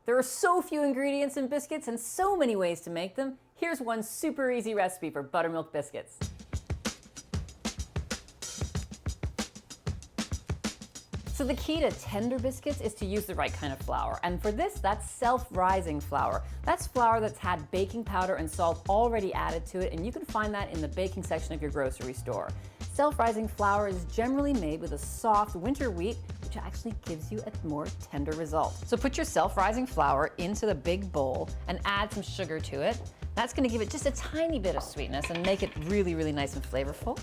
There are so few ingredients in biscuits and so many ways to make them. Here's one super easy recipe for buttermilk biscuits. So the key to tender biscuits is to use the right kind of flour. And for this, that's self-rising flour. That's flour that's had baking powder and salt already added to it, and you can find that in the baking section of your grocery store. Self-rising flour is generally made with a soft winter wheat, which actually gives you a more tender result. So put your self-rising flour into the big bowl and add some sugar to it. That's gonna give it just a tiny bit of sweetness and make it really, really nice and flavorful.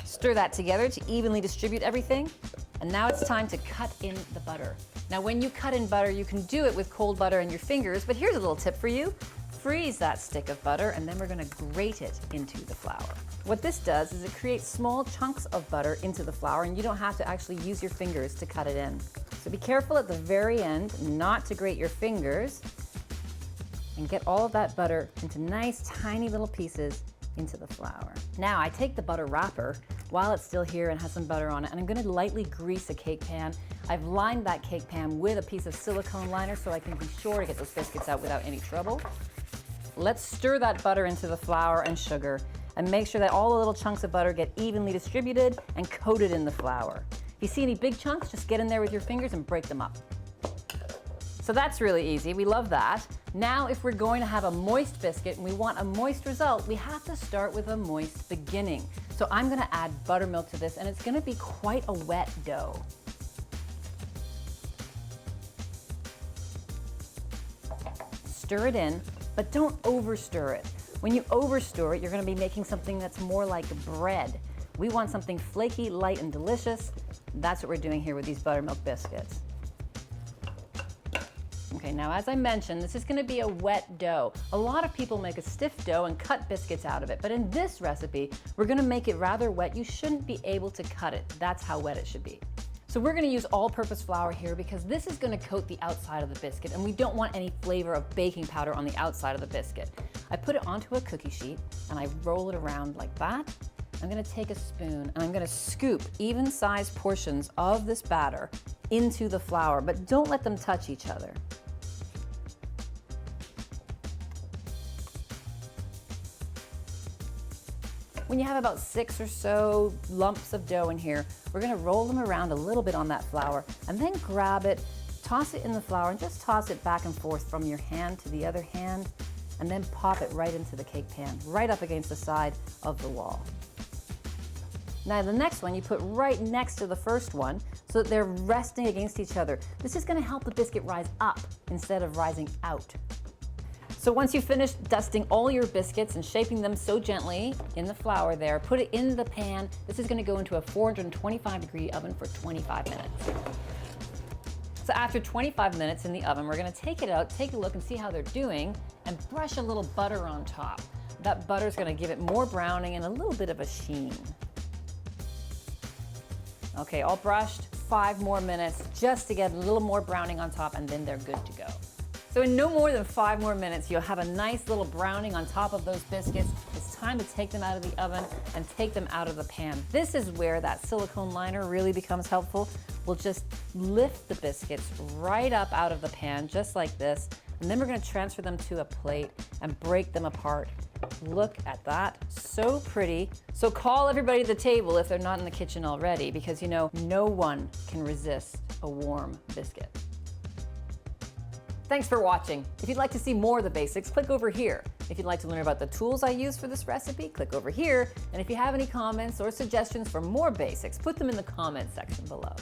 Stir that together to evenly distribute everything. And now it's time to cut in the butter. Now when you cut in butter, you can do it with cold butter in your fingers, but here's a little tip for you. Freeze that stick of butter and then we're gonna grate it into the flour. What this does is it creates small chunks of butter into the flour and you don't have to actually use your fingers to cut it in. So be careful at the very end not to grate your fingers and get all of that butter into nice tiny little pieces into the flour. Now I take the butter wrapper while it's still here and has some butter on it, and I'm gonna lightly grease a cake pan. I've lined that cake pan with a piece of silicone liner so I can be sure to get those biscuits out without any trouble. Let's stir that butter into the flour and sugar and make sure that all the little chunks of butter get evenly distributed and coated in the flour. If you see any big chunks, just get in there with your fingers and break them up. So that's really easy, we love that. Now if we're going to have a moist biscuit and we want a moist result, we have to start with a moist beginning. So I'm gonna add buttermilk to this and it's gonna be quite a wet dough. Stir it in, but don't overstir it. When you overstir it, you're gonna be making something that's more like bread. We want something flaky, light, and delicious. That's what we're doing here with these buttermilk biscuits. Okay, now as I mentioned, this is gonna be a wet dough. A lot of people make a stiff dough and cut biscuits out of it, but in this recipe, we're gonna make it rather wet. You shouldn't be able to cut it. That's how wet it should be. So we're gonna use all-purpose flour here because this is gonna coat the outside of the biscuit and we don't want any flavor of baking powder on the outside of the biscuit. I put it onto a cookie sheet and I roll it around like that. I'm gonna take a spoon and I'm gonna scoop even-sized portions of this batter into the flour, but don't let them touch each other. When you have about 6 or so lumps of dough in here, we're gonna roll them around a little bit on that flour and then grab it, toss it in the flour and just toss it back and forth from your hand to the other hand and then pop it right into the cake pan, right up against the side of the wall. Now the next one you put right next to the first one so that they're resting against each other. This is gonna help the biscuit rise up instead of rising out. So once you've finished dusting all your biscuits and shaping them so gently in the flour there, put it in the pan. This is gonna go into a 425-degree oven for 25 minutes. So after 25 minutes in the oven, we're gonna take it out, take a look and see how they're doing, and brush a little butter on top. That butter's gonna give it more browning and a little bit of a sheen. Okay, all brushed, 5 more minutes just to get a little more browning on top and then they're good to go. So in no more than 5 more minutes, you'll have a nice little browning on top of those biscuits. It's time to take them out of the oven and take them out of the pan. This is where that silicone liner really becomes helpful. We'll just lift the biscuits right up out of the pan, just like this, and then we're gonna transfer them to a plate and break them apart. Look at that, so pretty. So call everybody to the table if they're not in the kitchen already, because you know, no one can resist a warm biscuit. Thanks for watching. If you'd like to see more of the basics, click over here. If you'd like to learn about the tools I use for this recipe, click over here. And if you have any comments or suggestions for more basics, put them in the comments section below.